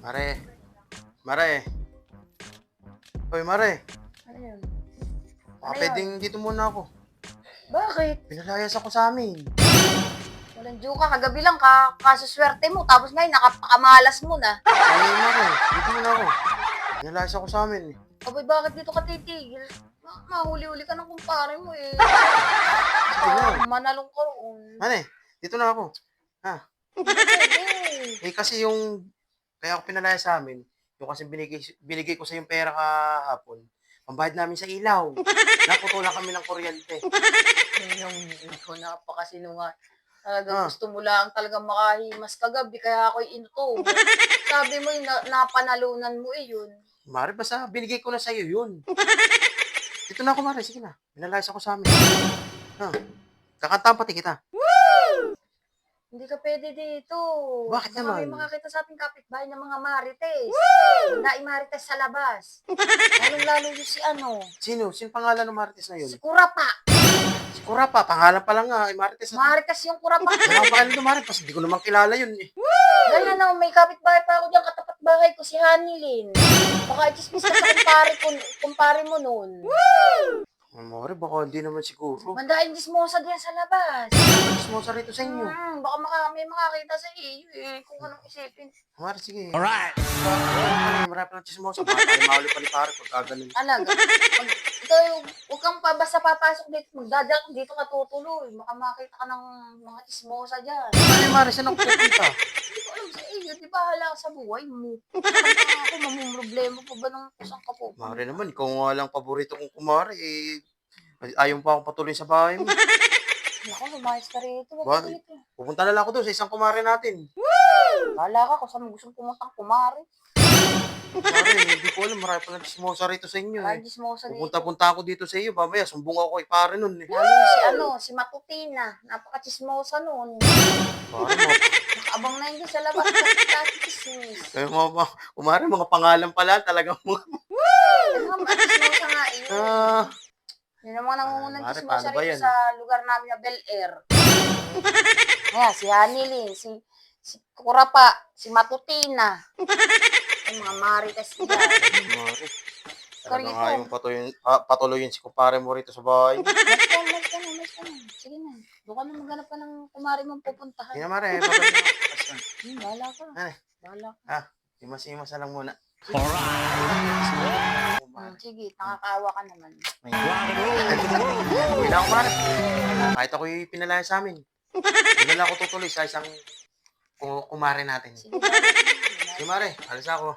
Mare, Mare. Hoy, Mare. Ano yun? Baka Ano pwedeng dito muna ako. Bakit? Pinalayas ako sa amin. Walang joke ka. Kagabi lang kasuswerte mo. Tapos ngayon, nakapakamalas mo na. Ay, Mare, dito muna ako. Pinalayas ako sa amin. Abay, bakit dito ka titigil? Mahuli-huli ka ng kumpare mo eh. Manalong ka roon. Mare, dito na ako. Ha? Pwede. Eh, kasi yung... Kaya ako pinalayas sa amin, yung kasi binigay ko sa yung pera kahapon, pambayad namin sa ilaw. Naputulan kami ng kuryente. Ikaw napakasinungaling. Talagang gusto mo lang talagang makahimas kagabi, kaya ako'y inuto. Sabi mo yung napanalunan mo eh yun. Mare, basta binigay ko na sa'yo yun. Dito na ako, Mare. Sige na. Pinalayas ako sa amin. Ha? Kakantahan pati kita. Hindi ka pwede dito. Bakit Baka may naman? makakita sa ating kapitbahay ng mga marites. Naing marites sa labas. Lalong-lalo yung si ano, Sino? Sino pangalan ng Marites na yun? si Kurapa. Si Kurapa. Pangalan pa lang nga. Marites na. Marites yung Kurapa. Wala pa kayo Marites. Hindi ko naman kilala yun eh. Ganyan na, may kapitbahay pa ako dyan, katapat bahay ko si Hanilin. Baka itismis ka sa kumpare mo nun. Mare, baka hindi naman siguro. Mandahin dismosa diyan sa labas. Alis mo sa rito sa inyo. Baka may makakita sa iyo eh, kung anong isipin. Mare, sige. Alright. Marami pa ng chismosa. Baka tayo mahuli pa ni pare pag kaganon. Alaga. Ikaw, huwag kang basta papasok dito, magdadal dito ka tutuloy. Baka makita ka ng mga chismosa dyan. Ano Mare, saan ako pupunta? Hindi ko alam sa iyo, di ba hala ka sa buhay mo? Ako, mamumroblema pa ba ng isang kapo? Mare naman, ikaw nga lang paborito kong kumare eh. Ayaw pa akong patuloy sa bahay mo. Ako, lumayas ka rito. Ba- Wag ka dito. Pupunta na lang ako doon sa isang kumare natin. Bahala ka kung saan mo gustong pumuntang kumari. Mare, hindi ko alam. Marami pa ng chismosa rito sa inyo Kaya eh. chismosa dito. Pupunta ako dito sa iyo. Mamaya, sumbong ako kay pare nun eh. Lalo si Matutina. Napaka-chismosa nun. Pare, mga, Nakabang na yun sa labas. Nakaka-chismis. kumare, mga pangalan pala. Talagang mga... Ano nga, chismosa nga eh. Ah, Yun ang mga nangungunang Mare, chismosa paano ba rito yan? sa lugar namin na Bel Air. Ayan, si Hanilin, si Kurapa, si Matutina. Ay, mga marites nila. Mare. Talagang ayaw patuloyin si kumpare mo rito sa bahay. Mas ka na. Sige na. Doon ka na maghanap ka ng kumari mong pupuntahan. Hindi na Mare, babalik na ako. Bahala ka. Ano? Bahala ka. Ah, imas-imas na lang muna. Alright. Sige, nakakaawa ka naman. Uwi na ako, Mare. Kahit ako'y pinalaya sa amin. Hindi na ako tutuloy sa isang kumare natin. Sige, bahala ka. Si Mare, alis ako.